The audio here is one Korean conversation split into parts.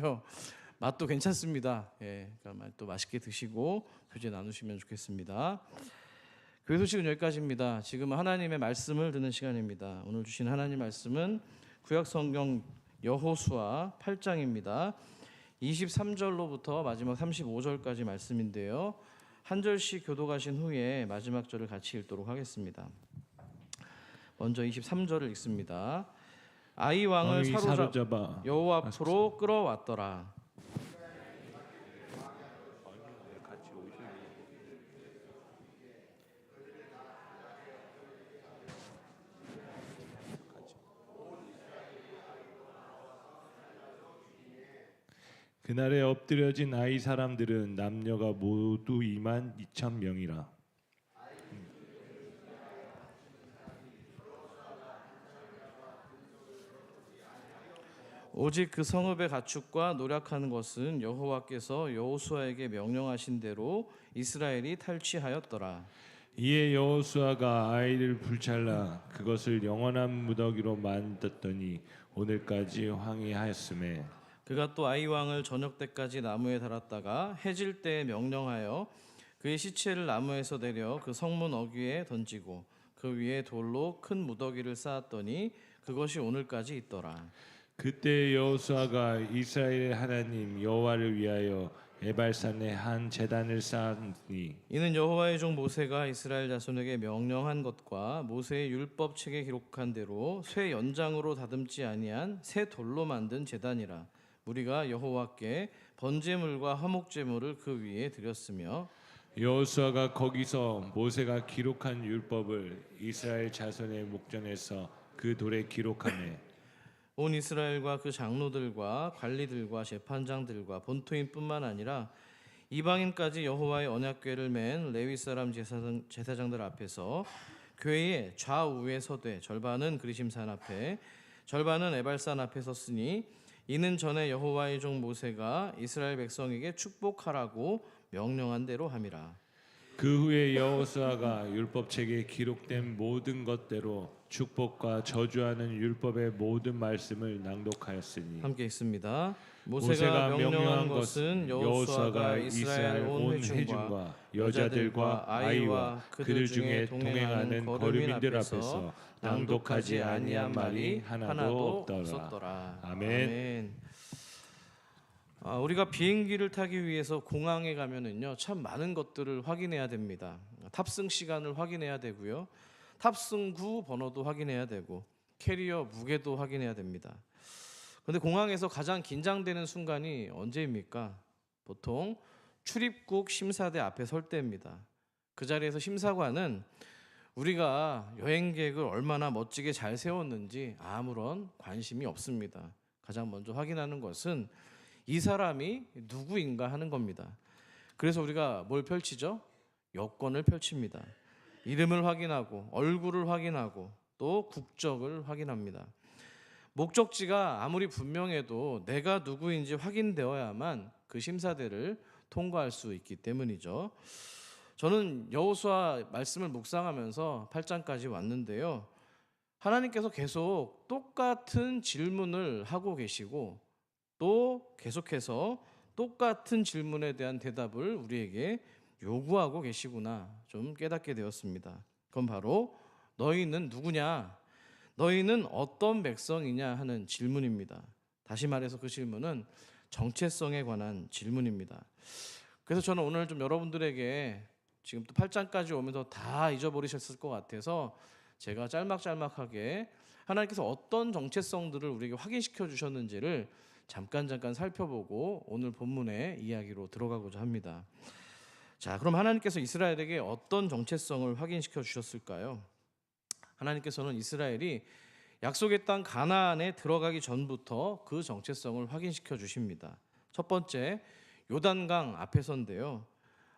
하고요. 맛도 괜찮습니다. 예, 그러니까 또 맛있게 드시고 교제 나누시면 좋겠습니다. 교회 소식은 여기까지입니다. 지금은 하나님의 말씀을 듣는 시간입니다. 오늘 주신 하나님 말씀은 구약 성경 여호수아 8장입니다. 23절로부터 마지막 35절까지 말씀인데요. 한 절씩 교독하신 후에 마지막 절을 같이 읽도록 하겠습니다. 먼저 23절을 읽습니다. 아이 왕을 사로잡아 여호와 앞으로 끌어왔더라. 그날에 엎드려진 아이 사람들은 남녀가 모두 22,000명이라. 오직 그 성읍의 가축과 노력하는 것은 여호와께서 여호수아에게 명령하신 대로 이스라엘이 탈취하였더라. 이에 여호수아가 아이를 불찰라 그것을 영원한 무더기로 만들었더니 오늘까지 황폐하였으매 그가 또 아이 왕을 저녁 때까지 나무에 달았다가 해질 때에 명령하여 그의 시체를 나무에서 내려 그 성문 어귀에 던지고 그 위에 돌로 큰 무더기를 쌓았더니 그것이 오늘까지 있더라. 그때 여호수아가 이스라엘의 하나님 여호와를 위하여 에발산에 한 제단을 쌓았니 이는 여호와의 종 모세가 이스라엘 자손에게 명령한 것과 모세의 율법 책에 기록한 대로 쇠 연장으로 다듬지 아니한 새 돌로 만든 제단이라. 우리가 여호와께 번제물과 화목제물을 그 위에 드렸으며 여호수아가 거기서 모세가 기록한 율법을 이스라엘 자손의 목전에서 그 돌에 기록하매 온 이스라엘과 그 장로들과 관리들과 재판장들과 본토인뿐만 아니라 이방인까지 여호와의 언약궤를 맨 레위 사람 제사장들 앞에서 궤의 좌우에 서되 절반은 그리심산 앞에 절반은 에발산 앞에 섰으니 이는 전에 여호와의 종 모세가 이스라엘 백성에게 축복하라고 명령한 대로 함이라. 그 후에 여호수아가 율법책에 기록된 모든 것대로 축복과 저주하는 율법의 모든 말씀을 낭독하였으니 함께 읽습니다. 모세가 명령한 것은 여호수아가 이스라엘 온 회중과 여자들과 아이와 그들 중에 동행하는 거류민들 앞에서 낭독하지 아니한 말이 하나도 없었더라. 아멘. 우리가 비행기를 타기 위해서 공항에 가면은요 참 많은 것들을 확인해야 됩니다. 탑승 시간을 확인해야 되고요, 탑승구 번호도 확인해야 되고 캐리어 무게도 확인해야 됩니다. 그런데 공항에서 가장 긴장되는 순간이 언제입니까? 보통 출입국 심사대 앞에 설 때입니다. 그 자리에서 심사관은 우리가 여행 계획을 얼마나 멋지게 잘 세웠는지 아무런 관심이 없습니다. 가장 먼저 확인하는 것은 이 사람이 누구인가 하는 겁니다. 그래서 우리가 뭘 펼치죠? 여권을 펼칩니다. 이름을 확인하고 얼굴을 확인하고 또 국적을 확인합니다. 목적지가 아무리 분명해도 내가 누구인지 확인되어야만 그 심사대를 통과할 수 있기 때문이죠. 저는 여호수아 말씀을 묵상하면서 8장까지 왔는데요, 하나님께서 계속 똑같은 질문을 하고 계시고 또 계속해서 똑같은 질문에 대한 대답을 우리에게 요구하고 계시구나 좀 깨닫게 되었습니다. 그건 바로 너희는 누구냐, 너희는 어떤 백성이냐 하는 질문입니다. 다시 말해서 그 질문은 정체성에 관한 질문입니다. 그래서 저는 오늘 좀 여러분들에게 지금 또 8장까지 오면서 다 잊어버리셨을 것 같아서 제가 짤막짤막하게 하나님께서 어떤 정체성들을 우리에게 확인시켜 주셨는지를 잠깐 살펴보고 오늘 본문의 이야기로 들어가고자 합니다. 자, 그럼 하나님께서 이스라엘에게 어떤 정체성을 확인시켜 주셨을까요? 하나님께서는 이스라엘이 약속의 땅 가나안에 들어가기 전부터 그 정체성을 확인시켜 주십니다. 첫 번째, 요단강 앞에서인데요,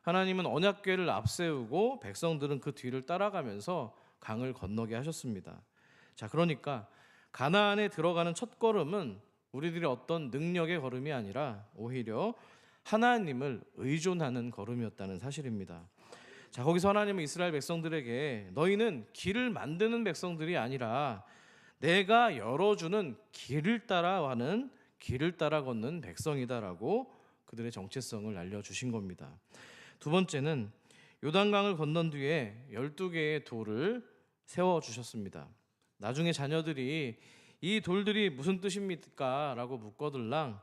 하나님은 언약궤를 앞세우고 백성들은 그 뒤를 따라가면서 강을 건너게 하셨습니다. 자, 그러니까 가나안에 들어가는 첫 걸음은 우리들의 어떤 능력의 걸음이 아니라 오히려 하나님을 의존하는 걸음이었다는 사실입니다. 자, 거기서 하나님은 이스라엘 백성들에게 너희는 길을 만드는 백성들이 아니라 내가 열어주는 길을 따라가는 길을 따라 걷는 백성이다라고 그들의 정체성을 알려주신 겁니다. 두 번째는 요단강을 건넌 뒤에 12개의 돌을 세워주셨습니다. 나중에 자녀들이 이 돌들이 무슨 뜻입니까? 라고 묻거들랑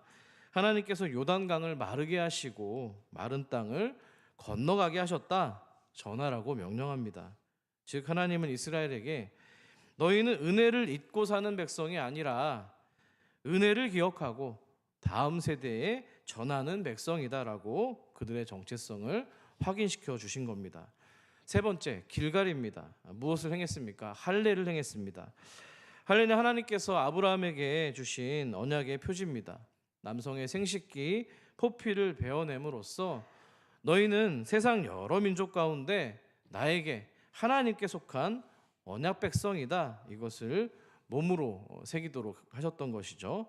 하나님께서 요단강을 마르게 하시고 마른 땅을 건너가게 하셨다 전하라고 명령합니다. 즉 하나님은 이스라엘에게 너희는 은혜를 잊고 사는 백성이 아니라 은혜를 기억하고 다음 세대에 전하는 백성이다라고 그들의 정체성을 확인시켜 주신 겁니다. 세 번째, 길갈입니다. 무엇을 행했습니까? 할례를 행했습니다. 할례는 하나님께서 아브라함에게 주신 언약의 표지입니다. 남성의 생식기 포피를 베어냄으로써 너희는 세상 여러 민족 가운데 나에게 하나님께 속한 언약 백성이다. 이것을 몸으로 새기도록 하셨던 것이죠.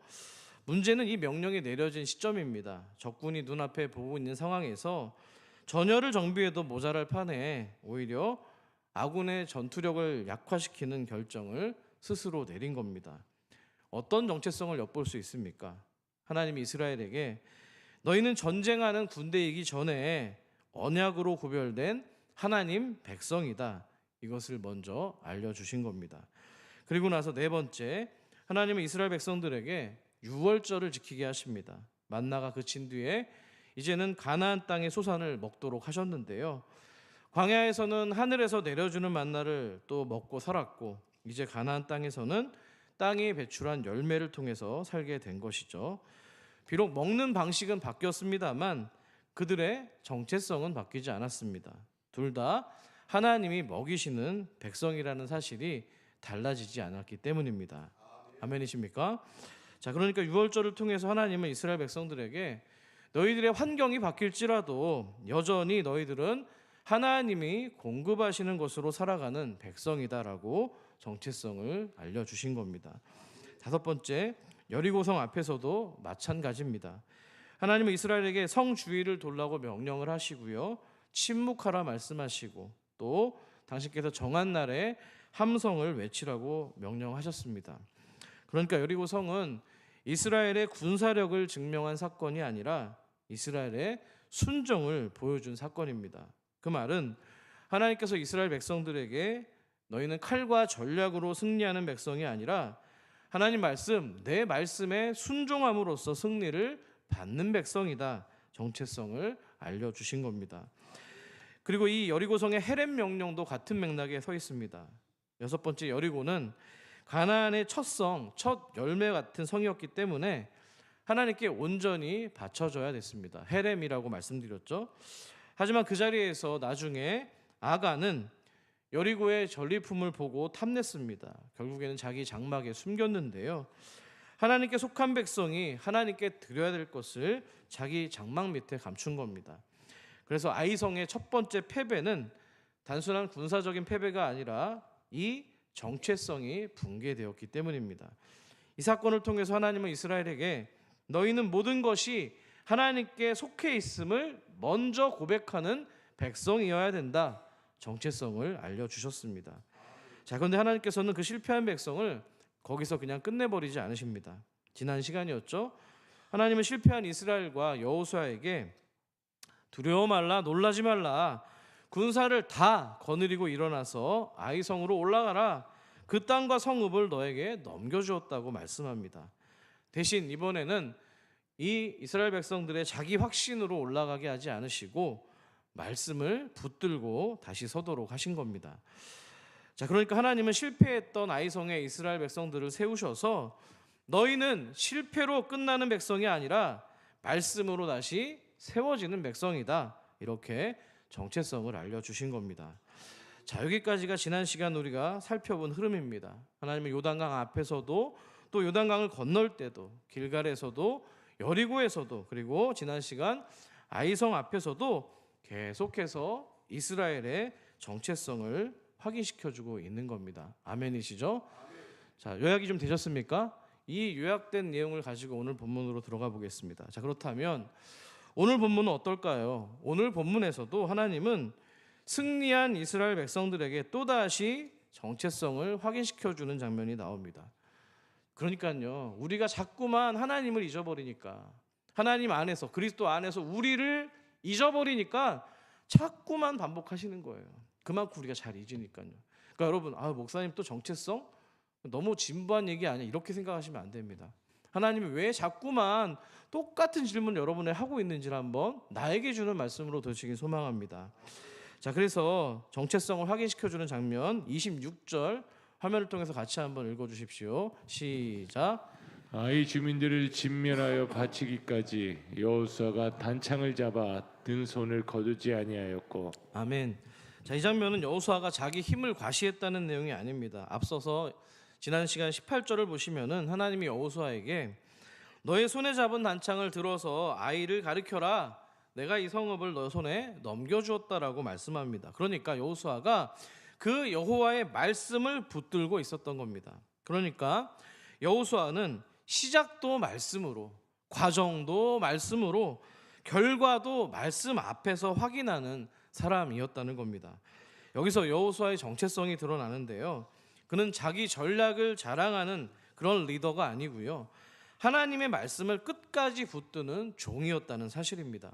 문제는 이 명령이 내려진 시점입니다. 적군이 눈앞에 보고 있는 상황에서 전열을 정비해도 모자랄 판에 오히려 아군의 전투력을 약화시키는 결정을 스스로 내린 겁니다. 어떤 정체성을 엿볼 수 있습니까? 하나님이 이스라엘에게 너희는 전쟁하는 군대이기 전에 언약으로 구별된 하나님 백성이다. 이것을 먼저 알려주신 겁니다. 그리고 나서 네 번째, 하나님은 이스라엘 백성들에게 유월절을 지키게 하십니다. 만나가 그친 뒤에 이제는 가나안 땅의 소산을 먹도록 하셨는데요. 광야에서는 하늘에서 내려주는 만나를 또 먹고 살았고 이제 가나안 땅에서는 땅이 배출한 열매를 통해서 살게 된 것이죠. 비록 먹는 방식은 바뀌었습니다만 그들의 정체성은 바뀌지 않았습니다. 둘 다 하나님이 먹이시는 백성이라는 사실이 달라지지 않았기 때문입니다. 아멘이십니까? 자, 그러니까 유월절을 통해서 하나님은 이스라엘 백성들에게 너희들의 환경이 바뀔지라도 여전히 너희들은 하나님이 공급하시는 것으로 살아가는 백성이다라고 정체성을 알려주신 겁니다. 다섯 번째, 여리고성 앞에서도 마찬가지입니다. 하나님은 이스라엘에게 성 주위를 돌라고 명령을 하시고요, 침묵하라 말씀하시고 또 당신께서 정한 날에 함성을 외치라고 명령하셨습니다. 그러니까 여리고성은 이스라엘의 군사력을 증명한 사건이 아니라 이스라엘의 순종을 보여준 사건입니다. 그 말은 하나님께서 이스라엘 백성들에게 너희는 칼과 전략으로 승리하는 백성이 아니라 하나님 말씀, 내 말씀에 순종함으로써 승리를 받는 백성이다. 정체성을 알려주신 겁니다. 그리고 이 여리고성의 헤렘 명령도 같은 맥락에 서 있습니다. 여섯 번째, 여리고는 가나안의 첫 성, 첫 열매 같은 성이었기 때문에 하나님께 온전히 바쳐져야 됐습니다. 헤렘이라고 말씀드렸죠. 하지만 그 자리에서 나중에 아간은 여리고의 전리품을 보고 탐냈습니다. 결국에는 자기 장막에 숨겼는데요. 하나님께 속한 백성이 하나님께 드려야 될 것을 자기 장막 밑에 감춘 겁니다. 그래서 아이성의 첫 번째 패배는 단순한 군사적인 패배가 아니라 이 정체성이 붕괴되었기 때문입니다. 이 사건을 통해서 하나님은 이스라엘에게 너희는 모든 것이 하나님께 속해 있음을 먼저 고백하는 백성이어야 된다. 정체성을 알려주셨습니다. 자, 그런데 하나님께서는 그 실패한 백성을 거기서 그냥 끝내버리지 않으십니다. 지난 시간이었죠. 하나님은 실패한 이스라엘과 여호수아에게 두려워 말라, 놀라지 말라, 군사를 다 거느리고 일어나서 아이성으로 올라가라, 그 땅과 성읍을 너에게 넘겨주었다고 말씀합니다. 대신 이번에는 이 이스라엘 백성들의 자기 확신으로 올라가게 하지 않으시고 말씀을 붙들고 다시 서도록 하신 겁니다. 자, 그러니까 하나님은 실패했던 아이성의 이스라엘 백성들을 세우셔서 너희는 실패로 끝나는 백성이 아니라 말씀으로 다시 세워지는 백성이다. 이렇게 정체성을 알려주신 겁니다. 자, 여기까지가 지난 시간 우리가 살펴본 흐름입니다. 하나님은 요단강 앞에서도 또 요단강을 건널 때도 길갈에서도 여리고에서도 그리고 지난 시간 아이성 앞에서도 계속해서 이스라엘의 정체성을 확인시켜주고 있는 겁니다. 아멘이시죠? 자, 요약이 좀 되셨습니까? 이 요약된 내용을 가지고 오늘 본문으로 들어가 보겠습니다. 자, 그렇다면 오늘 본문은 어떨까요? 오늘 본문에서도 하나님은 승리한 이스라엘 백성들에게 또다시 정체성을 확인시켜주는 장면이 나옵니다. 그러니까요. 우리가 자꾸만 하나님을 잊어버리니까, 하나님 안에서, 그리스도 안에서 우리를 잊어버리니까 자꾸만 반복하시는 거예요. 그만큼 우리가 잘 잊으니까요. 그러니까 여러분, 목사님 또 정체성? 너무 진부한 얘기 아니야, 이렇게 생각하시면 안 됩니다. 하나님이 왜 자꾸만 똑같은 질문을 여러분에 하고 있는지를 한번 나에게 주는 말씀으로 드시길 소망합니다. 자, 그래서 정체성을 확인시켜주는 장면 26절 화면을 통해서 같이 한번 읽어주십시오. 시작. 아이 주민들을 진멸하여 바치기까지 여호수아가 단창을 잡아 든 손을 거두지 아니하였고. 아멘. 자, 이 장면은 여호수아가 자기 힘을 과시했다는 내용이 아닙니다. 앞서서 지난 시간 18절을 보시면은 하나님이 여호수아에게 너의 손에 잡은 단창을 들어서 아이를 가르켜라. 내가 이 성읍을 너 손에 넘겨주었다라고 말씀합니다. 그러니까 여호수아가 그 여호와의 말씀을 붙들고 있었던 겁니다. 그러니까 여호수아는 시작도 말씀으로, 과정도 말씀으로, 결과도 말씀 앞에서 확인하는 사람이었다는 겁니다. 여기서 여호수아의 정체성이 드러나는데요. 그는 자기 전략을 자랑하는 그런 리더가 아니고요. 하나님의 말씀을 끝까지 붙드는 종이었다는 사실입니다.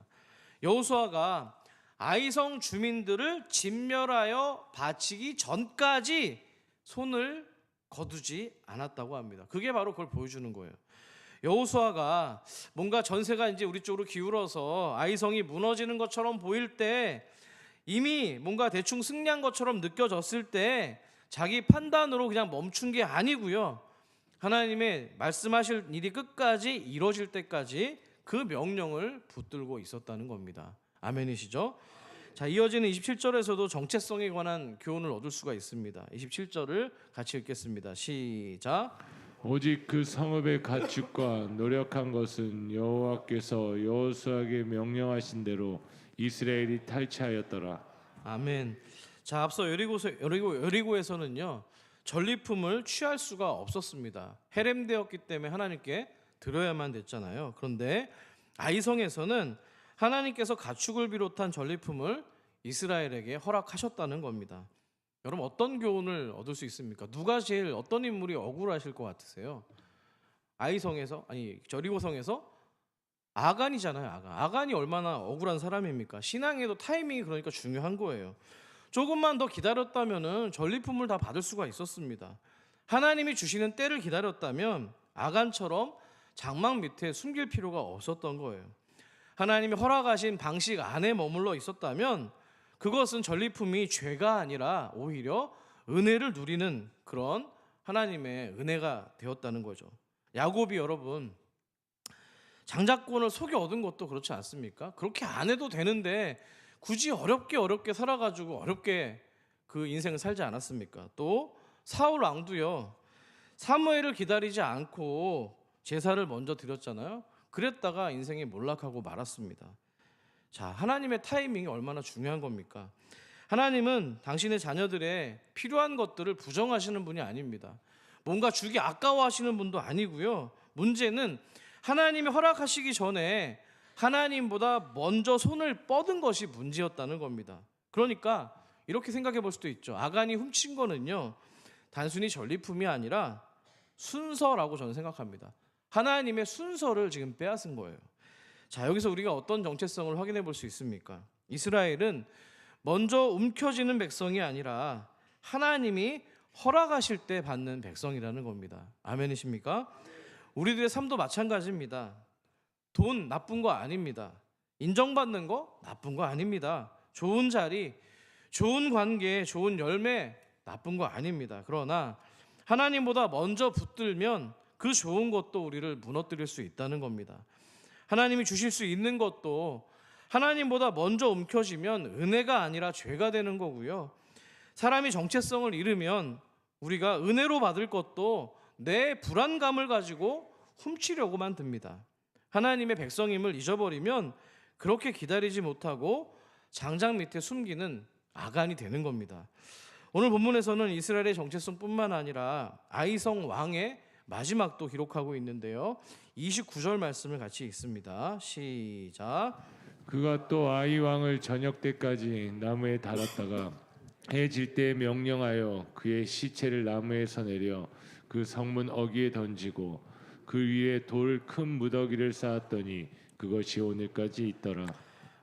여호수아가 아이성 주민들을 진멸하여 바치기 전까지 손을 거두지 않았다고 합니다. 그게 바로 그걸 보여주는 거예요. 여호수아가 뭔가 전세가 이제 우리 쪽으로 기울어서 아이성이 무너지는 것처럼 보일 때, 이미 뭔가 대충 승리한 것처럼 느껴졌을 때 자기 판단으로 그냥 멈춘 게 아니고요. 하나님의 말씀하실 일이 끝까지 이루어질 때까지 그 명령을 붙들고 있었다는 겁니다. 아멘이시죠? 자, 이어지는 27절에서도 정체성에 관한 교훈을 얻을 수가 있습니다. 27절을 같이 읽겠습니다. 시작. 오직 그 성읍의 가축과 노력한 것은 여호와께서 여호수아에게 명령하신 대로 이스라엘이 탈취하였더라. 아멘. 자, 앞서 여리고에서는요, 전리품을 취할 수가 없었습니다. 헤렘되었기 때문에 하나님께 드려야만 됐잖아요. 그런데 아이성에서는 하나님께서 가축을 비롯한 전리품을 이스라엘에게 허락하셨다는 겁니다. 여러분, 어떤 교훈을 얻을 수 있습니까? 누가 제일, 어떤 인물이 억울하실 것 같으세요? 여리고성에서 아간이잖아요. 아간이 얼마나 억울한 사람입니까? 신앙에도 타이밍이 그러니까 중요한 거예요. 조금만 더 기다렸다면은 전리품을 다 받을 수가 있었습니다. 하나님이 주시는 때를 기다렸다면 아간처럼 장막 밑에 숨길 필요가 없었던 거예요. 하나님이 허락하신 방식 안에 머물러 있었다면 그것은 전리품이 죄가 아니라 오히려 은혜를 누리는 그런 하나님의 은혜가 되었다는 거죠. 야곱이 여러분 장자권을 속여 얻은 것도 그렇지 않습니까? 그렇게 안 해도 되는데 굳이 어렵게 살아가지고 어렵게 그 인생을 살지 않았습니까? 또 사울 왕도요, 사무엘을 기다리지 않고 제사를 먼저 드렸잖아요. 그랬다가 인생이 몰락하고 말았습니다. 자, 하나님의 타이밍이 얼마나 중요한 겁니까? 하나님은 당신의 자녀들의 필요한 것들을 부정하시는 분이 아닙니다. 뭔가 주기 아까워하시는 분도 아니고요. 문제는 하나님이 허락하시기 전에 하나님보다 먼저 손을 뻗은 것이 문제였다는 겁니다. 그러니까 이렇게 생각해 볼 수도 있죠. 아간이 훔친 거는요, 단순히 전리품이 아니라 순서라고 저는 생각합니다. 하나님의 순서를 지금 빼앗은 거예요. 자, 여기서 우리가 어떤 정체성을 확인해 볼 수 있습니까? 이스라엘은 먼저 움켜쥐는 백성이 아니라 하나님이 허락하실 때 받는 백성이라는 겁니다. 아멘이십니까? 우리들의 삶도 마찬가지입니다. 돈 나쁜 거 아닙니다. 인정받는 거 나쁜 거 아닙니다. 좋은 자리, 좋은 관계, 좋은 열매 나쁜 거 아닙니다. 그러나 하나님보다 먼저 붙들면 그 좋은 것도 우리를 무너뜨릴 수 있다는 겁니다. 하나님이 주실 수 있는 것도 하나님보다 먼저 움켜쥐면 은혜가 아니라 죄가 되는 거고요. 사람이 정체성을 잃으면 우리가 은혜로 받을 것도 내 불안감을 가지고 훔치려고만 듭니다. 하나님의 백성임을 잊어버리면 그렇게 기다리지 못하고 장작 밑에 숨기는 아간이 되는 겁니다. 오늘 본문에서는 이스라엘의 정체성뿐만 아니라 아이성 왕의 마지막도 기록하고 있는데요. 29절 말씀을 같이 읽습니다. 시작. 그가 또 아이 왕을 저녁 때까지 나무에 달았다가 해 질 때 명령하여 그의 시체를 나무에서 내려 그 성문 어귀에 던지고 그 위에 돌 큰 무더기를 쌓았더니 그것이 오늘까지 있더라.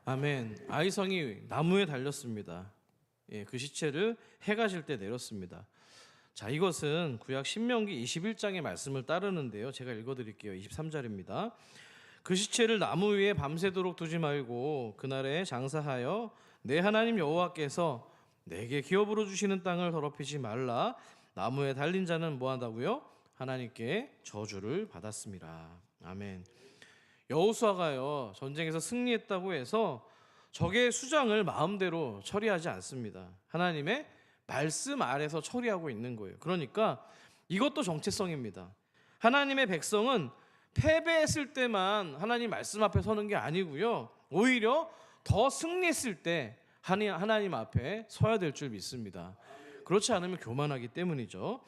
아멘. 아이성이 나무에 달렸습니다. 예, 그 시체를 해가 질 때 내렸습니다. 자, 이것은 구약 신명기 21장의 말씀을 따르는데요. 제가 읽어드릴게요. 23절입니다. 그 시체를 나무 위에 밤새도록 두지 말고 그날에 장사하여 내 하나님 여호와께서 내게 기업으로 주시는 땅을 더럽히지 말라. 나무에 달린 자는 뭐한다고요? 하나님께 저주를 받았습니다. 아멘. 여호수아가요 전쟁에서 승리했다고 해서 적의 수장을 마음대로 처리하지 않습니다. 하나님의 말씀 아래서 처리하고 있는 거예요. 그러니까 이것도 정체성입니다. 하나님의 백성은 패배했을 때만 하나님 말씀 앞에 서는 게 아니고요. 오히려 더 승리했을 때 하나님 앞에 서야 될 줄 믿습니다. 그렇지 않으면 교만하기 때문이죠.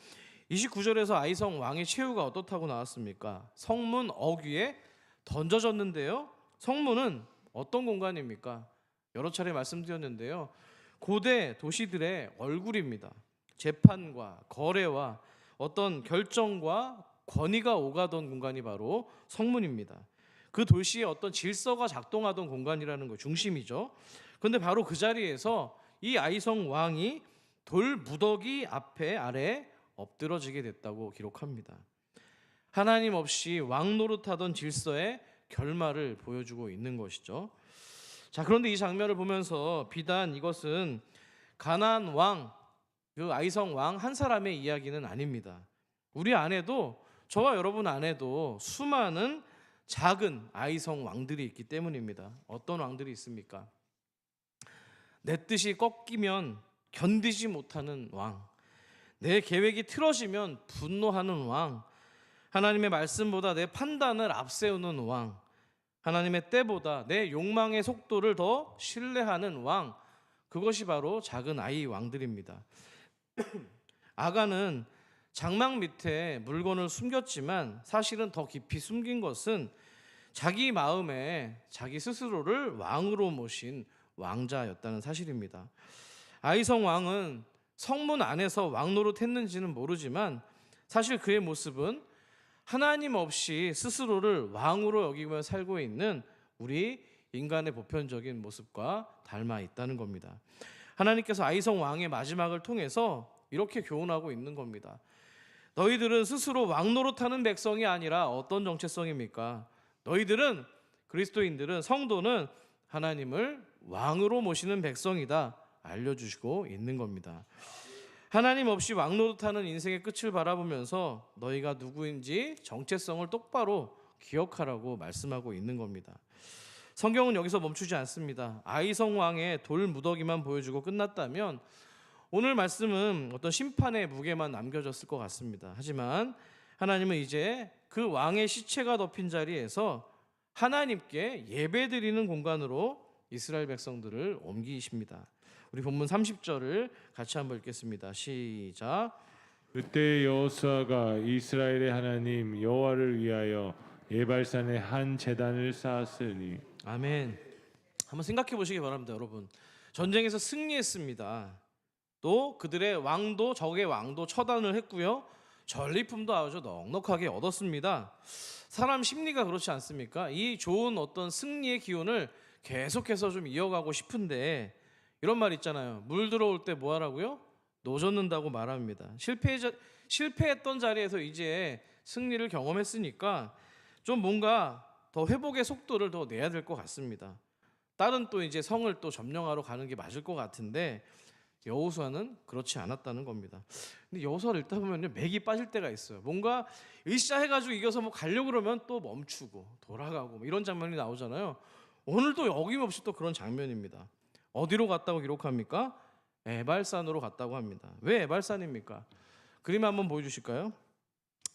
29절에서 아이성 왕의 최후가 어떻다고 나왔습니까? 성문 어귀에 던져졌는데요. 성문은 어떤 공간입니까? 여러 차례 말씀드렸는데요. 고대 도시들의 얼굴입니다. 재판과 거래와 어떤 결정과 권위가 오가던 공간이 바로 성문입니다. 그 도시의 어떤 질서가 작동하던 공간이라는 거 중심이죠. 그런데 바로 그 자리에서 이 아이성 왕이 돌 무더기 앞에 아래 엎드러지게 됐다고 기록합니다. 하나님 없이 왕 노릇하던 질서의 결말을 보여주고 있는 것이죠. 자, 그런데 이 장면을 보면서 비단 이것은 가나안 왕, 그 아이성 왕 한 사람의 이야기는 아닙니다. 우리 안에도, 저와 여러분 안에도 수많은 작은 아이성 왕들이 있기 때문입니다. 어떤 왕들이 있습니까? 내 뜻이 꺾이면 견디지 못하는 왕, 내 계획이 틀어지면 분노하는 왕, 하나님의 말씀보다 내 판단을 앞세우는 왕, 하나님의 때보다 내 욕망의 속도를 더 신뢰하는 왕, 그것이 바로 작은 아이 왕들입니다. 아간은 장막 밑에 물건을 숨겼지만 사실은 더 깊이 숨긴 것은 자기 마음에 자기 스스로를 왕으로 모신 왕자였다는 사실입니다. 아이성 왕은 성문 안에서 왕 노릇했는지는 모르지만 사실 그의 모습은 하나님 없이 스스로를 왕으로 여기며 살고 있는 우리 인간의 보편적인 모습과 닮아 있다는 겁니다. 하나님께서 아이성 왕의 마지막을 통해서 이렇게 교훈하고 있는 겁니다. 너희들은 스스로 왕 노릇하는 백성이 아니라 어떤 정체성입니까? 너희들은, 그리스도인들은, 성도는 하나님을 왕으로 모시는 백성이다 알려주시고 있는 겁니다. 하나님 없이 왕 노릇하는 인생의 끝을 바라보면서 너희가 누구인지 정체성을 똑바로 기억하라고 말씀하고 있는 겁니다. 성경은 여기서 멈추지 않습니다. 아이성 왕의 돌 무더기만 보여주고 끝났다면 오늘 말씀은 어떤 심판의 무게만 남겨졌을 것 같습니다. 하지만 하나님은 이제 그 왕의 시체가 덮인 자리에서 하나님께 예배드리는 공간으로 이스라엘 백성들을 옮기십니다. 우리 본문 30절을 같이 한번 읽겠습니다. 시작. 그때 여호수아가 이스라엘의 하나님 여호와를 위하여 예발산에 한 제단을 쌓았으니. 아멘. 한번 생각해 보시기 바랍니다, 여러분. 전쟁에서 승리했습니다. 또 그들의 왕도, 적의 왕도 처단을 했고요. 전리품도 아주 넉넉하게 얻었습니다. 사람 심리가 그렇지 않습니까? 이 좋은 어떤 승리의 기운을 계속해서 좀 이어가고 싶은데 이런 말 있잖아요. 물 들어올 때 뭐 하라고요? 노젓는다고 말합니다. 실패했던 자리에서 이제 승리를 경험했으니까 좀 뭔가 더 회복의 속도를 더 내야 될 것 같습니다. 다른 또 이제 성을 또 점령하러 가는 게 맞을 것 같은데 여호수아는 그렇지 않았다는 겁니다. 근데 여호수아를 읽다 보면요, 맥이 빠질 때가 있어요. 뭔가 으쌰해가지고 이겨서 뭐 가려고 그러면 또 멈추고 돌아가고 뭐 이런 장면이 나오잖아요. 오늘도 어김없이 또 그런 장면입니다. 어디로 갔다고 기록합니까? 에발산으로 갔다고 합니다. 왜 에발산입니까? 그림 한번 보여주실까요?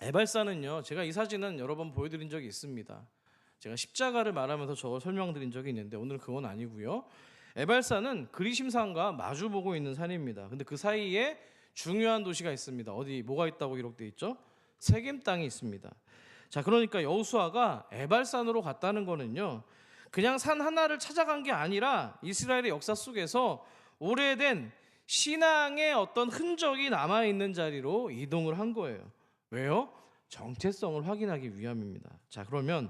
에발산은요, 제가 이 사진은 여러 번 보여드린 적이 있습니다. 제가 십자가를 말하면서 저걸 설명드린 적이 있는데 오늘 그건 아니고요. 에발산은 그리심산과 마주보고 있는 산입니다. 근데 그 사이에 중요한 도시가 있습니다. 어디 뭐가 있다고 기록되어 있죠? 세겜 땅이 있습니다. 자, 그러니까 여호수아가 에발산으로 갔다는 거는요, 그냥 산 하나를 찾아간 게 아니라 이스라엘의 역사 속에서 오래된 신앙의 어떤 흔적이 남아있는 자리로 이동을 한 거예요. 왜요? 정체성을 확인하기 위함입니다. 자, 그러면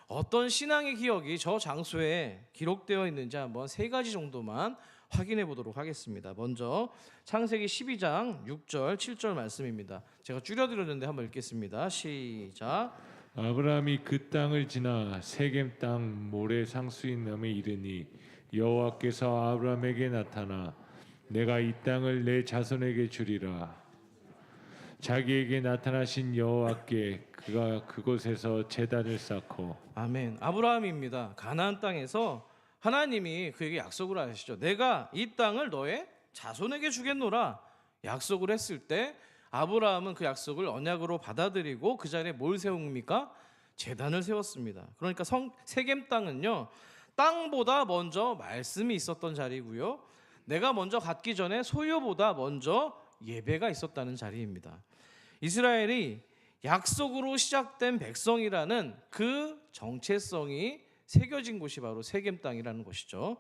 어떤 신앙의 기억이 저 장소에 기록되어 있는지 한번 세 가지 정도만 확인해 보도록 하겠습니다. 먼저 창세기 12장 6절 7절 말씀입니다. 제가 줄여드렸는데 한번 읽겠습니다. 시작. 아브라함이 그 땅을 지나 세겜 땅 모래 상수인함에 이르니 여호와께서 아브라함에게 나타나 내가 이 땅을 내 자손에게 주리라. 자기에게 나타나신 여호와께 그가 그곳에서 제단을 쌓고. 아멘. 아브라함입니다. 가나안 땅에서 하나님이 그에게 약속을 하시죠. 내가 이 땅을 너의 자손에게 주겠노라 약속을 했을 때 아브라함은 그 약속을 언약으로 받아들이고 그 자리에 뭘 세웁니까? 제단을 세웠습니다. 그러니까 세겜 땅은요, 땅보다 먼저 말씀이 있었던 자리고요, 내가 먼저 갖기 전에 소유보다 먼저 예배가 있었다는 자리입니다. 이스라엘이 약속으로 시작된 백성이라는 그 정체성이 새겨진 곳이 바로 세겜 땅이라는 것이죠.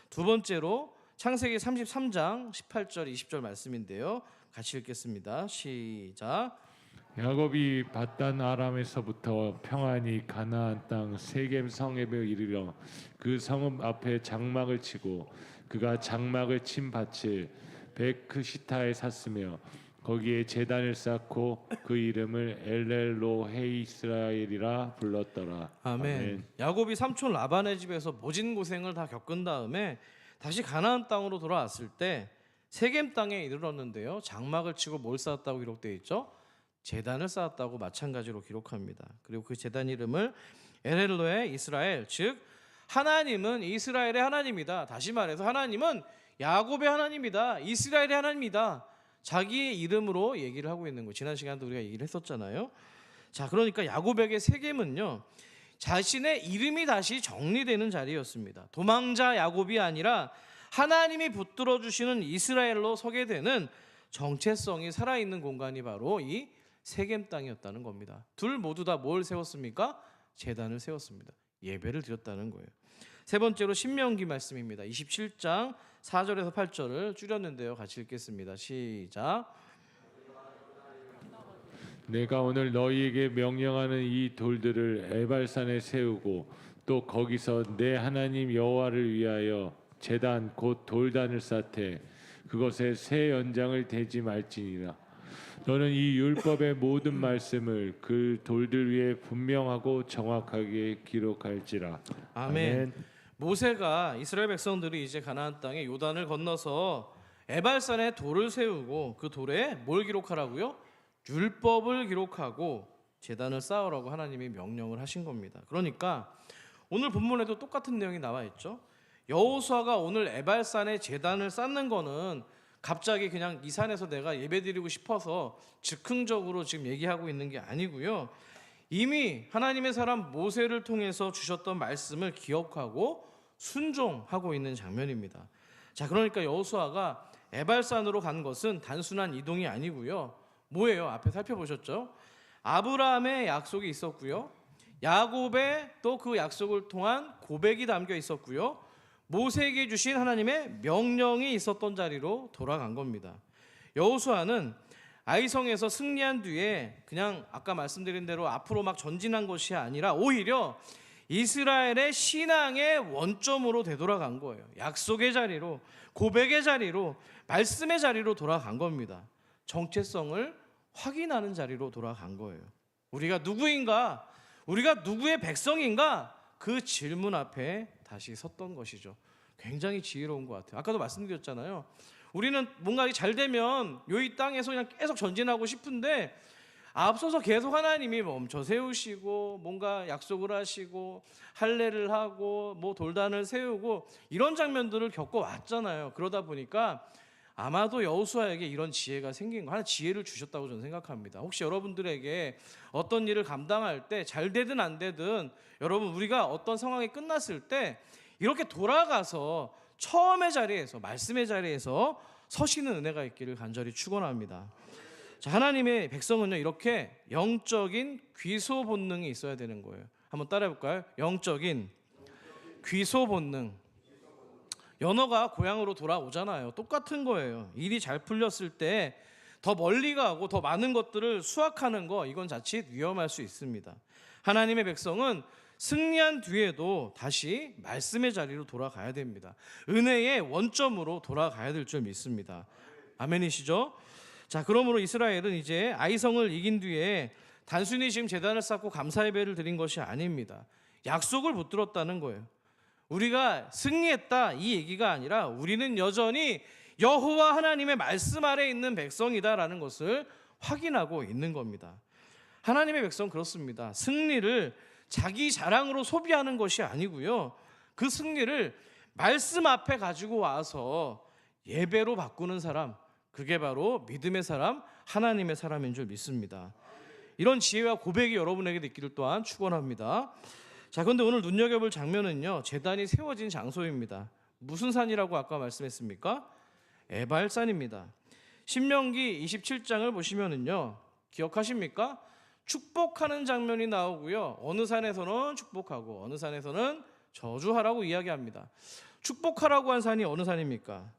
두 번째로 창세기 33장 18절 20절 말씀인데요. 같이 읽겠습니다. 시작. 야곱이 밧단 아람에서부터 평안히 가나안 땅 세겜 성에 이르러 그 성읍 앞에 장막을 치고 그가 장막을 친 밭을 베크시타에 샀으며 거기에 제단을 쌓고 그 이름을 엘렐로헤 이스라엘이라 불렀더라. 아멘. 야곱이 삼촌 라반의 집에서 모진 고생을 다 겪은 다음에 다시 가나안 땅으로 돌아왔을 때 세겜 땅에 이르렀는데요. 장막을 치고 뭘 쌓았다고 기록되어 있죠? 제단을 쌓았다고 마찬가지로 기록합니다. 그리고 그 제단 이름을 엘렐로헤 이스라엘, 즉 하나님은 이스라엘의 하나님이다. 다시 말해서 하나님은 야곱의 하나님이다. 이스라엘의 하나님이다. 자기의 이름으로 얘기를 하고 있는 거예요. 지난 시간도 우리가 얘기를 했었잖아요. 자, 그러니까 야곱에게 세겜은요, 자신의 이름이 다시 정리되는 자리였습니다. 도망자 야곱이 아니라 하나님이 붙들어 주시는 이스라엘로 서게 되는 정체성이 살아있는 공간이 바로 이 세겜 땅이었다는 겁니다. 둘 모두 다 뭘 세웠습니까? 제단을 세웠습니다. 예배를 드렸다는 거예요. 세 번째로 신명기 말씀입니다. 27장 4절에서 8절을 줄였는데요. 같이 읽겠습니다. 시작. 내가 오늘 너희에게 명령하는 이 돌들을 에발산에 세우고 또 거기서 내 하나님 여호와를 위하여 제단 곧 돌단을 쌓되 그것에 새 연장을 대지 말지니라. 너는 이 율법의 모든 말씀을 그 돌들 위에 분명하고 정확하게 기록할지라. 아멘. 모세가 이스라엘 백성들이 이제 가나안 땅에 요단을 건너서 에발산에 돌을 세우고 그 돌에 뭘 기록하라고요? 율법을 기록하고 제단을 쌓으라고 하나님이 명령을 하신 겁니다. 그러니까 오늘 본문에도 똑같은 내용이 나와 있죠. 여호수아가 오늘 에발산에 제단을 쌓는 거는 갑자기 그냥 이 산에서 내가 예배드리고 싶어서 즉흥적으로 지금 얘기하고 있는 게 아니고요. 이미 하나님의 사람 모세를 통해서 주셨던 말씀을 기억하고 순종하고 있는 장면입니다. 자, 그러니까 여호수아가 에발산으로 간 것은 단순한 이동이 아니고요. 뭐예요? 앞에 살펴보셨죠? 아브라함의 약속이 있었고요. 야곱의 또 그 약속을 통한 고백이 담겨 있었고요. 모세에게 주신 하나님의 명령이 있었던 자리로 돌아간 겁니다. 여호수아는 아이성에서 승리한 뒤에 그냥 아까 말씀드린 대로 앞으로 막 전진한 것이 아니라 오히려 이스라엘의 신앙의 원점으로 되돌아간 거예요. 약속의 자리로, 고백의 자리로, 말씀의 자리로 돌아간 겁니다. 정체성을 확인하는 자리로 돌아간 거예요. 우리가 누구인가? 우리가 누구의 백성인가? 그 질문 앞에 다시 섰던 것이죠. 굉장히 지혜로운 것 같아요. 아까도 말씀드렸잖아요. 우리는 뭔가 잘 되면 이 땅에서 그냥 계속 전진하고 싶은데 앞서서 계속 하나님이 멈춰 세우시고 뭔가 약속을 하시고 할례를 하고 뭐 돌단을 세우고 이런 장면들을 겪어왔잖아요. 그러다 보니까 아마도 여호수아에게 이런 지혜가 생긴 거, 하나 지혜를 주셨다고 저는 생각합니다. 혹시 여러분들에게 어떤 일을 감당할 때 잘 되든 안 되든 여러분 우리가 어떤 상황이 끝났을 때 이렇게 돌아가서 처음의 자리에서 말씀의 자리에서 서시는 은혜가 있기를 간절히 축원합니다. 자, 하나님의 백성은요 이렇게 영적인 귀소 본능이 있어야 되는 거예요. 한번 따라해 볼까요? 영적인 귀소 본능. 연어가 고향으로 돌아오잖아요. 똑같은 거예요. 일이 잘 풀렸을 때 더 멀리 가고 더 많은 것들을 수확하는 거, 이건 자칫 위험할 수 있습니다. 하나님의 백성은 승리한 뒤에도 다시 말씀의 자리로 돌아가야 됩니다. 은혜의 원점으로 돌아가야 될 줄 믿습니다. 아멘이시죠? 자, 그러므로 이스라엘은 이제 아이성을 이긴 뒤에 단순히 지금 제단을 쌓고 감사 예배를 드린 것이 아닙니다. 약속을 붙들었다는 거예요. 우리가 승리했다 이 얘기가 아니라 우리는 여전히 여호와 하나님의 말씀 아래 있는 백성이다라는 것을 확인하고 있는 겁니다. 하나님의 백성 그렇습니다. 승리를 자기 자랑으로 소비하는 것이 아니고요, 그 승리를 말씀 앞에 가지고 와서 예배로 바꾸는 사람, 그게 바로 믿음의 사람, 하나님의 사람인 줄 믿습니다. 이런 지혜와 고백이 여러분에게 있기를 또한 축원합니다. 자, 그런데 오늘 눈여겨볼 장면은요, 제단이 세워진 장소입니다. 무슨 산이라고 아까 말씀했습니까? 에발산입니다. 신명기 27장을 보시면은요, 기억하십니까? 축복하는 장면이 나오고요, 어느 산에서는 축복하고 어느 산에서는 저주하라고 이야기합니다. 축복하라고 한 산이 어느 산입니까?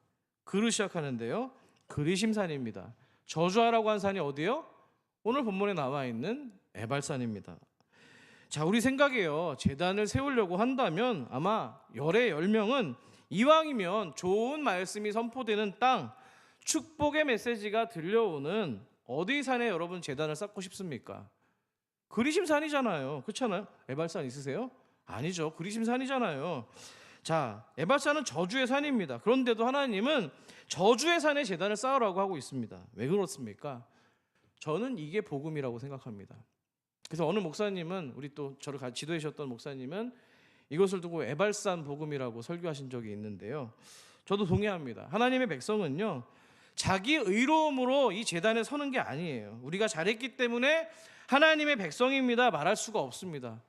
그로 시작하는데요, 그리심산입니다. 저주하라고 한 산이 어디요? 오늘 본문에 나와 있는 에발산입니다. 자, 우리 생각에요, 제단을 세우려고 한다면 아마 열의 10명은 이왕이면 좋은 말씀이 선포되는 땅, 축복의 메시지가 들려오는 어디 산에 여러분 제단을 쌓고 싶습니까? 그리심산이잖아요. 그렇잖아요? 에발산 있으세요? 아니죠. 그리심산이잖아요. 자, 에발산은 저주의 산입니다. 그런데도 하나님은 저주의 산에 제단을 쌓으라고 하고 있습니다. 왜 그렇습니까? 저는 이게 복음이라고 생각합니다. 그래서 어느 목사님은, 우리 또 저를 같이 지도해 주셨던 목사님은 이것을 두고 에발산 복음이라고 설교하신 적이 있는데요, 저도 동의합니다. 하나님의 백성은요, 자기 의로움으로 이 제단에 서는 게 아니에요. 우리가 잘했기 때문에 하나님의 백성입니다 말할 수가 없습니다.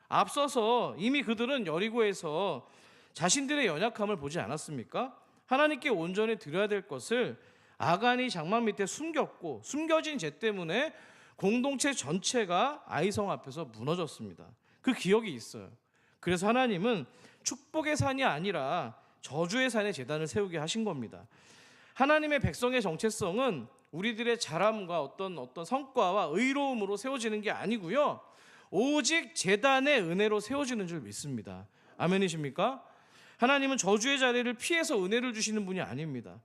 앞서서 이미 그들은 여리고에서 자신들의 연약함을 보지 않았습니까? 하나님께 온전히 드려야 될 것을 아간이 장막 밑에 숨겼고, 숨겨진 죄 때문에 공동체 전체가 아이성 앞에서 무너졌습니다. 그 기억이 있어요. 그래서 하나님은 축복의 산이 아니라 저주의 산에 제단을 세우게 하신 겁니다. 하나님의 백성의 정체성은 우리들의 잘함과 어떤 성과와 의로움으로 세워지는 게 아니고요, 오직 제단의 은혜로 세워지는 줄 믿습니다. 아멘이십니까? 하나님은 저주의 자리를 피해서 은혜를 주시는 분이 아닙니다.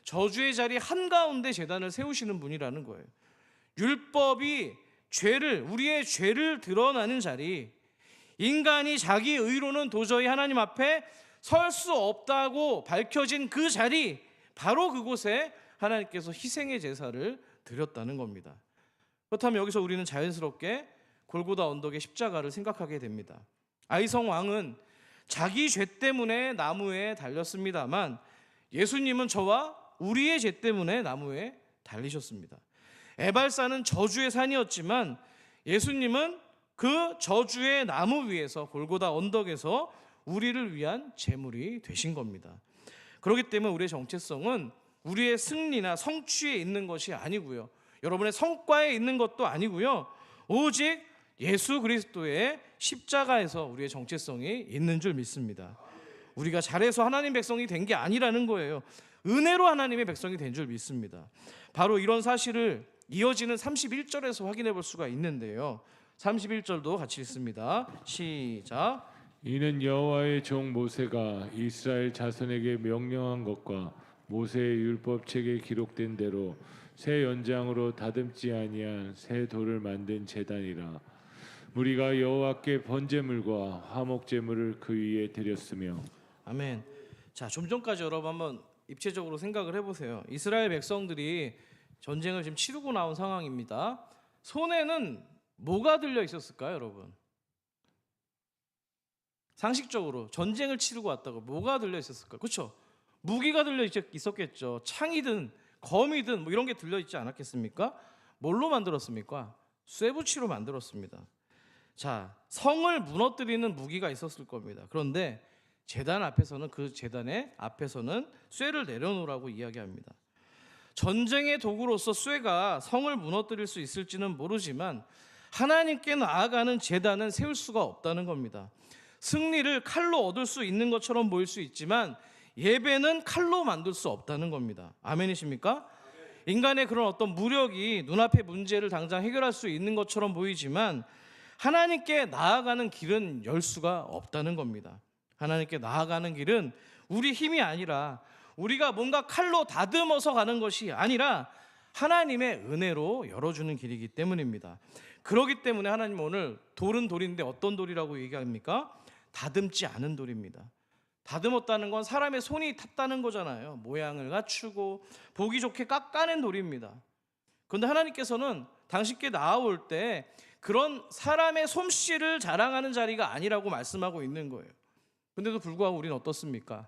저주의 자리 한가운데 제단을 세우시는 분이라는 거예요. 율법이 우리의 죄를 드러나는 자리, 인간이 자기 의로는 도저히 하나님 앞에 설 수 없다고 밝혀진 그 자리, 바로 그곳에 하나님께서 희생의 제사를 드렸다는 겁니다. 그렇다면 여기서 우리는 자연스럽게 골고다 언덕의 십자가를 생각하게 됩니다. 아이성 왕은 자기 죄 때문에 나무에 달렸습니다만 예수님은 저와 우리의 죄 때문에 나무에 달리셨습니다. 에발산은 저주의 산이었지만 예수님은 그 저주의 나무 위에서, 골고다 언덕에서 우리를 위한 제물이 되신 겁니다. 그렇기 때문에 우리의 정체성은 우리의 승리나 성취에 있는 것이 아니고요, 여러분의 성과에 있는 것도 아니고요, 오직 예수 그리스도의 십자가에서 우리의 정체성이 있는 줄 믿습니다. 우리가 잘해서 하나님 백성이 된 게 아니라는 거예요. 은혜로 하나님의 백성이 된 줄 믿습니다. 바로 이런 사실을 이어지는 31절에서 확인해 볼 수가 있는데요, 31절도 같이 읽습니다. 시작. 이는 여호와의 종 모세가 이스라엘 자손에게 명령한 것과 모세의 율법책에 기록된 대로 새 연장으로 다듬지 아니한 새 돌을 만든 제단이라. 우리가 여호와께 번제물과 화목제물을 그 위에 드렸으며. 아멘. 자, 좀 전까지 여러분 한번 입체적으로 생각을 해보세요. 이스라엘 백성들이 전쟁을 지금 치르고 나온 상황입니다. 손에는 뭐가 들려 있었을까요, 여러분? 상식적으로 전쟁을 치르고 왔다고 뭐가 들려 있었을까요? 그렇죠? 무기가 들려 있었겠죠. 창이든 검이든 뭐 이런 게 들려 있지 않았겠습니까? 뭘로 만들었습니까? 쇠붙이로 만들었습니다. 자, 성을 무너뜨리는 무기가 있었을 겁니다. 그런데 제단 앞에서는, 그 제단의 앞에서는 쇠를 내려놓으라고 이야기합니다. 전쟁의 도구로서 쇠가 성을 무너뜨릴 수 있을지는 모르지만 하나님께 나아가는 제단은 세울 수가 없다는 겁니다. 승리를 칼로 얻을 수 있는 것처럼 보일 수 있지만 예배는 칼로 만들 수 없다는 겁니다. 아멘이십니까? 인간의 그런 어떤 무력이 눈앞의 문제를 당장 해결할 수 있는 것처럼 보이지만 하나님께 나아가는 길은 열 수가 없다는 겁니다. 하나님께 나아가는 길은 우리 힘이 아니라 우리가 뭔가 칼로 다듬어서 가는 것이 아니라 하나님의 은혜로 열어주는 길이기 때문입니다. 그렇기 때문에 하나님 오늘 돌은 돌인데 어떤 돌이라고 얘기합니까? 다듬지 않은 돌입니다. 다듬었다는 건 사람의 손이 탔다는 거잖아요. 모양을 갖추고 보기 좋게 깎아낸 돌입니다. 그런데 하나님께서는 당신께 나아올 때 그런 사람의 솜씨를 자랑하는 자리가 아니라고 말씀하고 있는 거예요. 그런데도 불구하고 우리는 어떻습니까?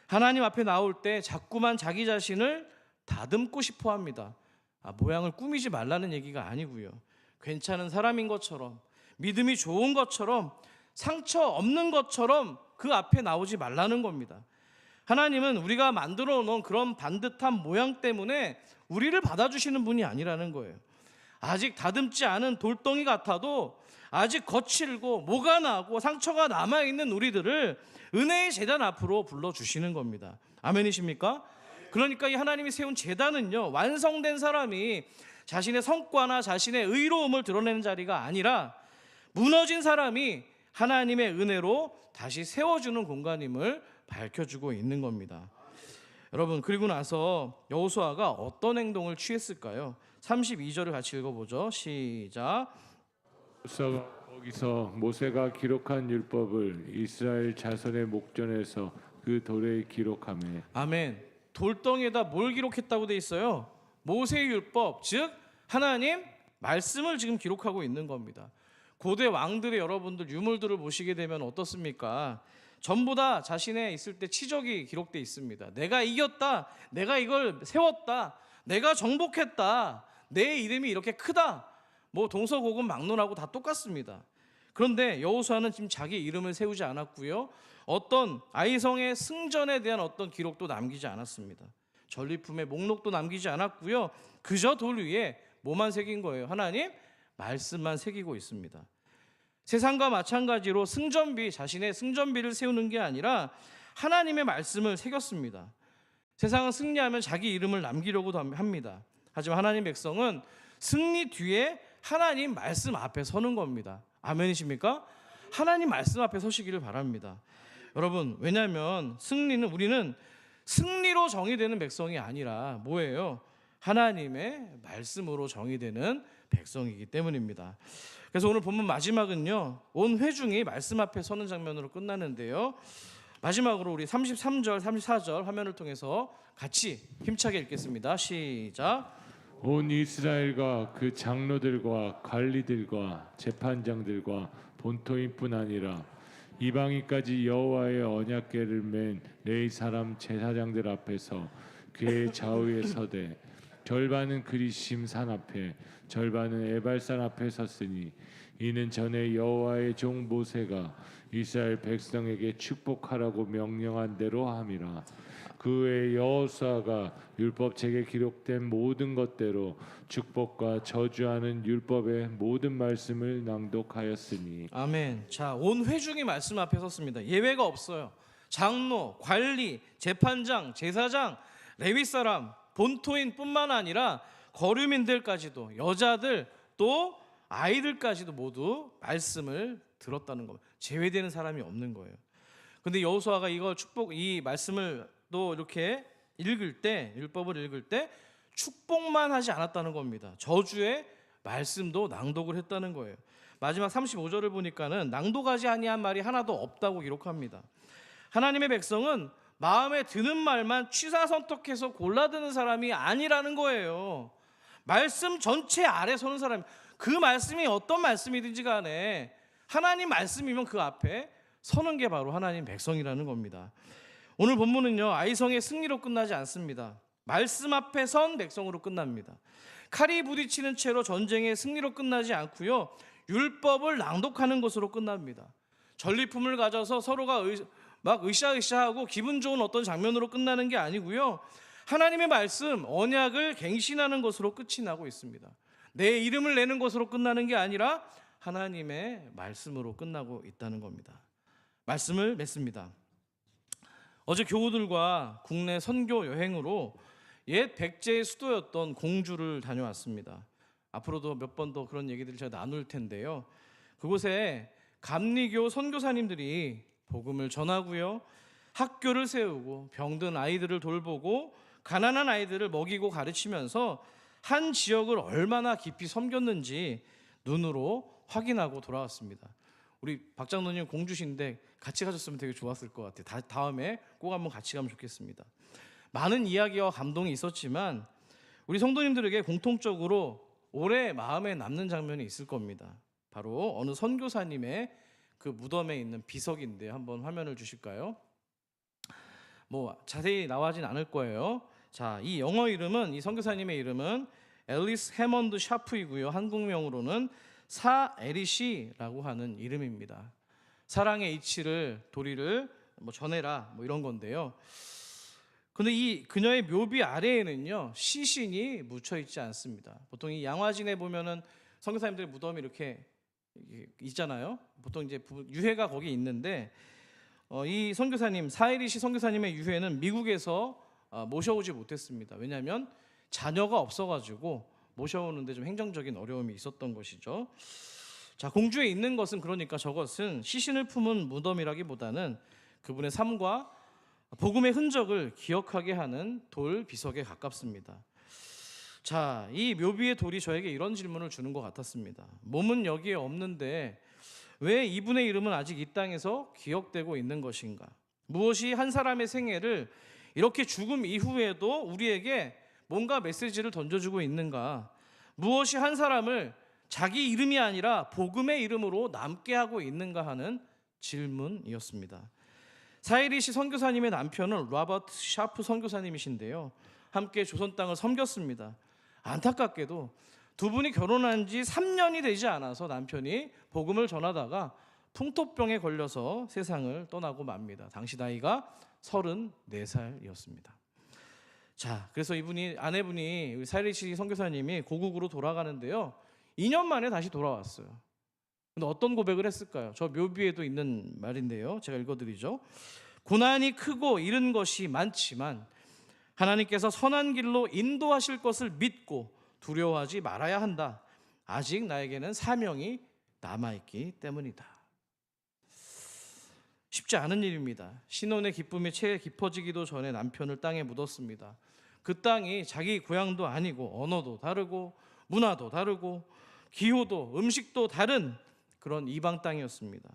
하나님 앞에 나올 때 자꾸만 자기 자신을 다듬고 싶어 합니다. 모양을 꾸미지 말라는 얘기가 아니고요. 괜찮은 사람인 것처럼, 믿음이 좋은 것처럼, 상처 없는 것처럼 그 앞에 나오지 말라는 겁니다. 하나님은 우리가 만들어 놓은 그런 반듯한 모양 때문에 우리를 받아주시는 분이 아니라는 거예요. 아직 다듬지 않은 돌덩이 같아도 아직 거칠고 모가 나고 상처가 남아있는 우리들을 은혜의 제단 앞으로 불러주시는 겁니다. 아멘이십니까? 그러니까 이 하나님이 세운 제단은요, 완성된 사람이 자신의 성과나 자신의 의로움을 드러내는 자리가 아니라 무너진 사람이 하나님의 은혜로 다시 세워주는 공간임을 밝혀주고 있는 겁니다. 여러분, 그리고 나서 여호수아가 어떤 행동을 취했을까요? 32절을 같이 읽어보죠. 시작. 거기서 모세가 기록한 율법을 이스라엘 자손의 목전에서 그 돌에 기록하며. 아멘. 돌덩이에다 뭘 기록했다고 돼 있어요? 모세의 율법, 즉 하나님 말씀을 지금 기록하고 있는 겁니다. 고대 왕들의 여러분들 유물들을 보시게 되면 어떻습니까? 전부 다 자신의 있을 때 치적이 기록되어 있습니다. 내가 이겼다, 내가 이걸 세웠다, 내가 정복했다, 내 이름이 이렇게 크다, 뭐 동서고금 막론하고 다 똑같습니다. 그런데 여호수아는 지금 자기 이름을 세우지 않았고요, 어떤 아이성의 승전에 대한 어떤 기록도 남기지 않았습니다. 전리품의 목록도 남기지 않았고요, 그저 돌 위에 뭐만 새긴 거예요? 하나님 말씀만 새기고 있습니다. 세상과 마찬가지로 승전비, 자신의 승전비를 세우는 게 아니라 하나님의 말씀을 새겼습니다. 세상은 승리하면 자기 이름을 남기려고도 합니다. 하지만 하나님 백성은 승리 뒤에 하나님 말씀 앞에 서는 겁니다. 아멘이십니까? 하나님 말씀 앞에 서시기를 바랍니다. 여러분, 왜냐하면 우리는 승리로 정의되는 백성이 아니라 뭐예요? 하나님의 말씀으로 정의되는 백성이기 때문입니다. 그래서 오늘 본문 마지막은요, 온 회중이 말씀 앞에 서는 장면으로 끝나는데요, 마지막으로 우리 33절, 34절 화면을 통해서 같이 힘차게 읽겠습니다. 시작. 온 이스라엘과 그 장로들과 관리들과 재판장들과 본토인뿐 아니라 이방인까지 여호와의 언약궤를 맨 레위 사람 제사장들 앞에서 궤의 좌우에 서되 절반은 그리심 산 앞에 절반은 에발산 앞에 섰으니 이는 전에 여호와의 종 모세가 이스라엘 백성에게 축복하라고 명령한 대로 함이라. 그 외에 여호수아가 율법책에 기록된 모든 것대로 축복과 저주하는 율법의 모든 말씀을 낭독하였으니. 아멘. 자, 온 회중이 말씀 앞에 섰습니다. 예외가 없어요. 장로, 관리, 재판장, 제사장, 레위 사람, 본토인뿐만 아니라 거류민들까지도, 여자들, 또 아이들까지도 모두 말씀을 들었다는 겁니다. 제외되는 사람이 없는 거예요. 근데 여호수아가 이걸 이 말씀을 또 이렇게 읽을 때, 율법을 읽을 때 축복만 하지 않았다는 겁니다. 저주의 말씀도 낭독을 했다는 거예요. 마지막 35절을 보니까는 낭독하지 아니한 말이 하나도 없다고 기록합니다. 하나님의 백성은 마음에 드는 말만 취사선택해서 골라드는 사람이 아니라는 거예요. 말씀 전체 아래 서는 사람, 그 말씀이 어떤 말씀이든지 간에 하나님 말씀이면 그 앞에 서는 게 바로 하나님 백성이라는 겁니다. 오늘 본문은요, 아이성의 승리로 끝나지 않습니다. 말씀 앞에 선 백성으로 끝납니다. 칼이 부딪히는 채로 전쟁의 승리로 끝나지 않고요, 율법을 낭독하는 것으로 끝납니다. 전리품을 가져서 서로가 막 으쌰으쌰하고 기분 좋은 어떤 장면으로 끝나는 게 아니고요, 하나님의 말씀, 언약을 갱신하는 것으로 끝이 나고 있습니다. 내 이름을 내는 것으로 끝나는 게 아니라 하나님의 말씀으로 끝나고 있다는 겁니다. 말씀을 맺습니다. 어제 교우들과 국내 선교 여행으로 옛 백제의 수도였던 공주를 다녀왔습니다. 앞으로도 몇 번 더 그런 얘기들을 제가 나눌 텐데요. 그곳에 감리교 선교사님들이 복음을 전하고요, 학교를 세우고 병든 아이들을 돌보고 가난한 아이들을 먹이고 가르치면서 한 지역을 얼마나 깊이 섬겼는지 눈으로 확인하고 돌아왔습니다. 우리 박 장로님 공주신데 같이 가셨으면 되게 좋았을 것 같아요. 다음에 꼭 한번 같이 가면 좋겠습니다. 많은 이야기와 감동이 있었지만 우리 성도님들에게 공통적으로 오래 마음에 남는 장면이 있을 겁니다. 바로 어느 선교사님의 그 무덤에 있는 비석인데 한번 화면을 주실까요? 뭐 자세히 나와진 않을 거예요. 자, 이 영어 이름은, 이 선교사님의 이름은 앨리스 해먼드 샤프이고요. 한국명으로는 사에리시라고 하는 이름입니다. 사랑의 이치를 도리를 뭐 전해라 뭐 이런 건데요. 근데 이 그녀의 묘비 아래에는요 시신이 묻혀 있지 않습니다. 보통 이 양화진에 보면은 선교사님들의 무덤이 이렇게 있잖아요. 보통 이제 유해가 거기 있는데 이 선교사님 사에리시 선교사님의 유해는 미국에서 모셔오지 못했습니다. 왜냐하면 자녀가 없어가지고 모셔오는데 좀 행정적인 어려움이 있었던 것이죠. 자, 공주에 있는 것은 그러니까 저것은 시신을 품은 무덤이라기보다는 그분의 삶과 복음의 흔적을 기억하게 하는 돌 비석에 가깝습니다. 자, 이 묘비의 돌이 저에게 이런 질문을 주는 것 같았습니다. 몸은 여기에 없는데 왜 이분의 이름은 아직 이 땅에서 기억되고 있는 것인가? 무엇이 한 사람의 생애를 이렇게 죽음 이후에도 우리에게 뭔가 메시지를 던져주고 있는가? 무엇이 한 사람을 자기 이름이 아니라 복음의 이름으로 남게 하고 있는가 하는 질문이었습니다. 사이리시 선교사님의 남편은 로버트 샤프 선교사님이신데요. 함께 조선 땅을 섬겼습니다. 안타깝게도 두 분이 결혼한 지 3년이 되지 않아서 남편이 복음을 전하다가 풍토병에 걸려서 세상을 떠나고 맙니다. 당시 나이가 34살이었습니다. 자, 그래서 아내분이 우리 사이리시 선교사님이 고국으로 돌아가는데요. 2년 만에 다시 돌아왔어요. 근데 어떤 고백을 했을까요? 저 묘비에도 있는 말인데요. 제가 읽어드리죠. 고난이 크고 잃은 것이 많지만 하나님께서 선한 길로 인도하실 것을 믿고 두려워하지 말아야 한다. 아직 나에게는 사명이 남아있기 때문이다. 쉽지 않은 일입니다. 신혼의 기쁨이 채 깊어지기도 전에 남편을 땅에 묻었습니다. 그 땅이 자기 고향도 아니고 언어도 다르고 문화도 다르고 기후도 음식도 다른 그런 이방 땅이었습니다.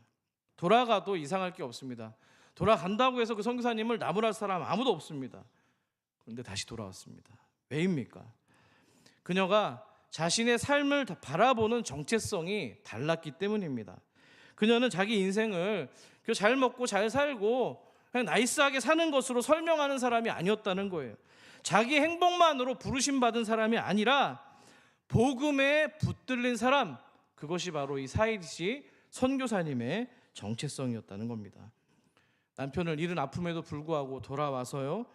돌아가도 이상할 게 없습니다. 돌아간다고 해서 그 선교사님을 나무랄 사람 아무도 없습니다. 그런데 다시 돌아왔습니다. 왜입니까? 그녀가 자신의 삶을 바라보는 정체성이 달랐기 때문입니다. 그녀는 자기 인생을 잘 먹고 잘 살고 그냥 나이스하게 사는 것으로 설명하는 사람이 아니었다는 거예요. 자기 행복만으로 부르심받은 사람이 아니라 복음에 붙들린 사람, 그것이 바로 이 사이리시 선교사님의 정체성이었다는 겁니다. 남편을 잃은 아픔에도 불구하고 돌아와서요,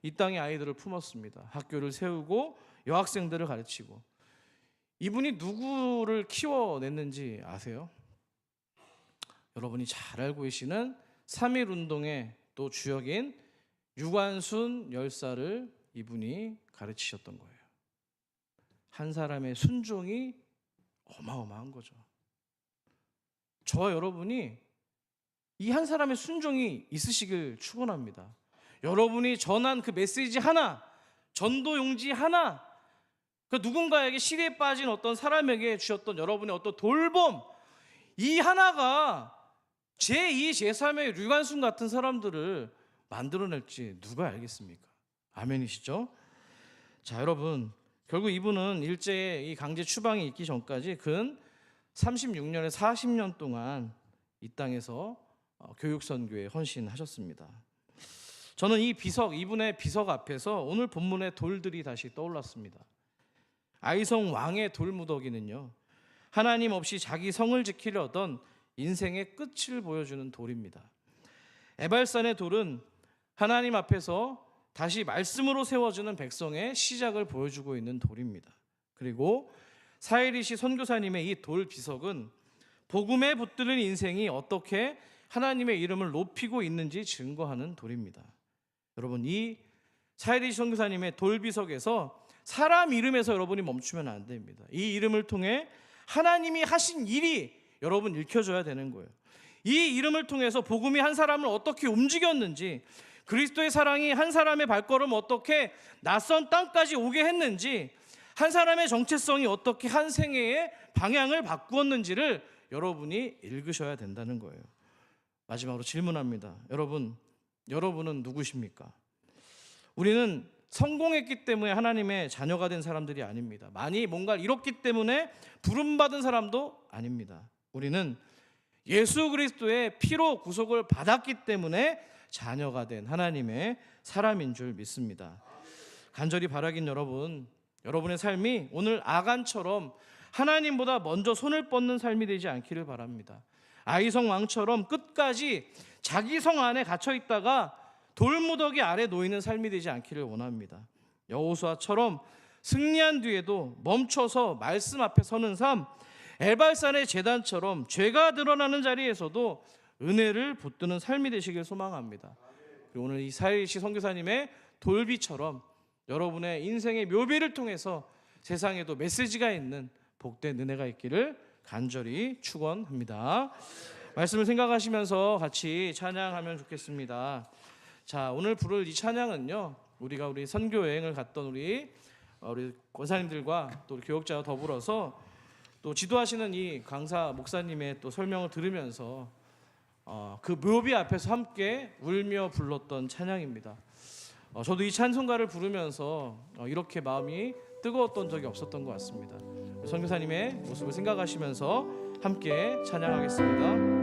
이 땅의 아이들을 품었습니다. 학교를 세우고 여학생들을 가르치고. 이분이 누구를 키워냈는지 아세요? 여러분이 잘 알고 계시는 3.1운동의 또 주역인 유관순 열사를 이분이 가르치셨던 거예요. 한 사람의 순종이 어마어마한 거죠. 저와 여러분이 이 한 사람의 순종이 있으시길 축원합니다. 여러분이 전한 그 메시지 하나, 전도 용지 하나, 그 누군가에게 시대에 빠진 어떤 사람에게 주셨던 여러분의 어떤 돌봄, 이 하나가 제2, 제3의 류관순 같은 사람들을 만들어낼지 누가 알겠습니까? 아멘이시죠? 자, 여러분, 결국 이분은 일제의 이 강제 추방이 있기 전까지 근 36년에 40년 동안 이 땅에서 교육선교에 헌신하셨습니다. 저는 이 비석, 이분의 비석 앞에서 오늘 본문의 돌들이 다시 떠올랐습니다. 아이성 왕의 돌무더기는요, 하나님 없이 자기 성을 지키려던 인생의 끝을 보여주는 돌입니다. 에발산의 돌은 하나님 앞에서 다시 말씀으로 세워주는 백성의 시작을 보여주고 있는 돌입니다. 그리고 사이리시 선교사님의 이 돌 비석은 복음에 붙들린 인생이 어떻게 하나님의 이름을 높이고 있는지 증거하는 돌입니다. 여러분, 이 차이리 선교사님의 돌비석에서 사람 이름에서 여러분이 멈추면 안 됩니다. 이 이름을 통해 하나님이 하신 일이 여러분 읽혀져야 되는 거예요. 이 이름을 통해서 복음이 한 사람을 어떻게 움직였는지, 그리스도의 사랑이 한 사람의 발걸음을 어떻게 낯선 땅까지 오게 했는지, 한 사람의 정체성이 어떻게 한 생애의 방향을 바꾸었는지를 여러분이 읽으셔야 된다는 거예요. 마지막으로 질문합니다. 여러분은 누구십니까? 우리는 성공했기 때문에 하나님의 자녀가 된 사람들이 아닙니다. 많이 뭔가를 이뤘기 때문에 부름받은 사람도 아닙니다. 우리는 예수 그리스도의 피로 구속을 받았기 때문에 자녀가 된 하나님의 사람인 줄 믿습니다. 간절히 바라긴 여러분의 삶이 오늘 아간처럼 하나님보다 먼저 손을 뻗는 삶이 되지 않기를 바랍니다. 아이성 왕처럼 끝까지 자기 성 안에 갇혀 있다가 돌무더기 아래 놓이는 삶이 되지 않기를 원합니다. 여호수아처럼 승리한 뒤에도 멈춰서 말씀 앞에 서는 삶, 에발산의 제단처럼 죄가 드러나는 자리에서도 은혜를 붙드는 삶이 되시길 소망합니다. 그리고 오늘 이 사일시 선교사님의 돌비처럼 여러분의 인생의 묘비를 통해서 세상에도 메시지가 있는 복된 은혜가 있기를 간절히 축원합니다. 말씀을 생각하시면서 같이 찬양하면 좋겠습니다. 자, 오늘 부를 이 찬양은요, 우리 선교 여행을 갔던 우리 권사님들과 또 우리 교역자와 더불어서 또 지도하시는 이 강사 목사님의 또 설명을 들으면서 그 묘비 앞에서 함께 울며 불렀던 찬양입니다. 저도 이 찬송가를 부르면서 이렇게 마음이 뜨거웠던 적이 없었던 것 같습니다. 선교사님의 모습을 생각하시면서 함께 찬양하겠습니다.